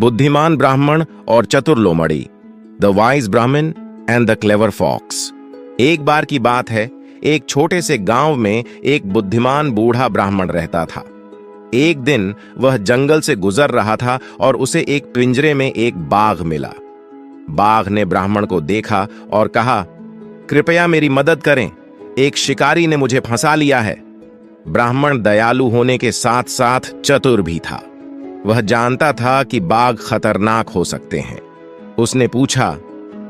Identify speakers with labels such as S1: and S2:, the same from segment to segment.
S1: बुद्धिमान ब्राह्मण और चतुर लोमड़ी, द वाइज ब्राह्मण एंड द क्लेवर फॉक्स। एक बार की बात है, एक छोटे से गांव में एक बुद्धिमान बूढ़ा ब्राह्मण रहता था। एक दिन वह जंगल से गुजर रहा था और उसे एक पिंजरे में एक बाघ मिला। बाघ ने ब्राह्मण को देखा और कहा, कृपया मेरी मदद करें, एक शिकारी ने मुझे फंसा लिया है। ब्राह्मण दयालु होने के साथ साथ चतुर भी था। वह जानता था कि बाघ खतरनाक हो सकते हैं। उसने पूछा,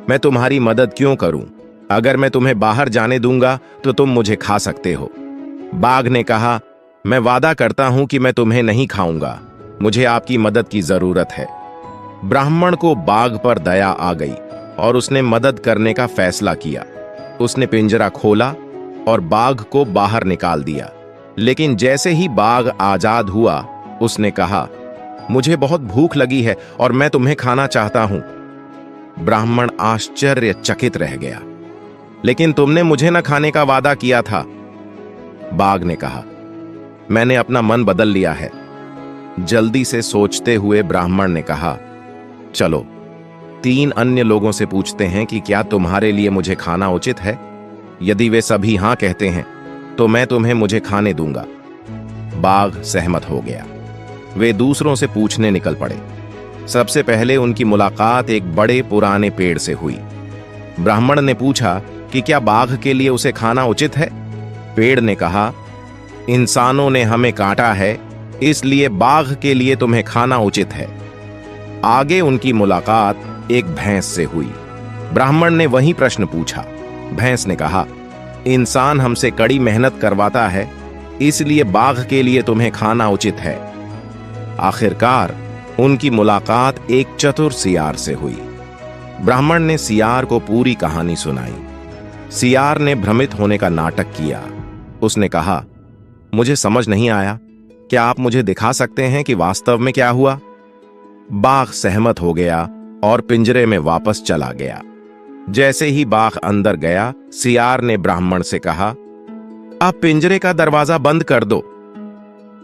S1: मैं तुम्हारी मदद क्यों करूं? अगर मैं तुम्हें बाहर जाने दूंगा तो तुम मुझे खा सकते हो। बाघ ने कहा, मैं वादा करता हूं कि मैं तुम्हें नहीं खाऊंगा, मुझे आपकी मदद की जरूरत है। ब्राह्मण को बाघ पर दया आ गई और उसने मदद करने का फैसला किया। उसने पिंजरा खोला और बाघ को बाहर निकाल दिया। लेकिन जैसे ही बाघ आजाद हुआ, उसने कहा, मुझे बहुत भूख लगी है और मैं तुम्हें खाना चाहता हूं। ब्राह्मण आश्चर्यचकित रह गया। लेकिन तुमने मुझे न खाने का वादा किया था। बाघ ने कहा, मैंने अपना मन बदल लिया है। जल्दी से सोचते हुए ब्राह्मण ने कहा, चलो 3 अन्य लोगों से पूछते हैं कि क्या तुम्हारे लिए मुझे खाना उचित है। यदि वे सभी हां कहते हैं तो मैं तुम्हें मुझे खाने दूंगा। बाघ सहमत हो गया। वे दूसरों से पूछने निकल पड़े। सबसे पहले उनकी मुलाकात एक बड़े पुराने पेड़ से हुई। ब्राह्मण ने पूछा कि क्या बाघ के लिए उसे खाना उचित है। पेड़ ने कहा, इंसानों ने हमें काटा है, इसलिए बाघ के लिए तुम्हें खाना उचित है। आगे उनकी मुलाकात एक भैंस से हुई। ब्राह्मण ने वही प्रश्न पूछा। भैंस ने कहा, इंसान हमसे कड़ी मेहनत करवाता है, इसलिए बाघ के लिए तुम्हें खाना उचित है। आखिरकार उनकी मुलाकात एक चतुर सियार से हुई। ब्राह्मण ने सियार को पूरी कहानी सुनाई। सियार ने भ्रमित होने का नाटक किया। उसने कहा, मुझे समझ नहीं आया, क्या आप मुझे दिखा सकते हैं कि वास्तव में क्या हुआ? बाघ सहमत हो गया और पिंजरे में वापस चला गया। जैसे ही बाघ अंदर गया, सियार ने ब्राह्मण से कहा, अब पिंजरे का दरवाजा बंद कर दो।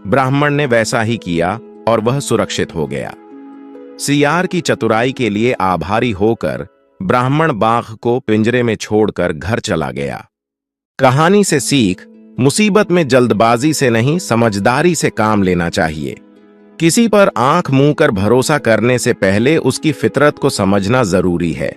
S1: ब्राह्मण ने वैसा ही किया और वह सुरक्षित हो गया। सियार की चतुराई के लिए आभारी होकर ब्राह्मण बाघ को पिंजरे में छोड़कर घर चला गया। कहानी से सीख, मुसीबत में जल्दबाजी से नहीं, समझदारी से काम लेना चाहिए। किसी पर आंख मूंद कर भरोसा करने से पहले उसकी फितरत को समझना जरूरी है।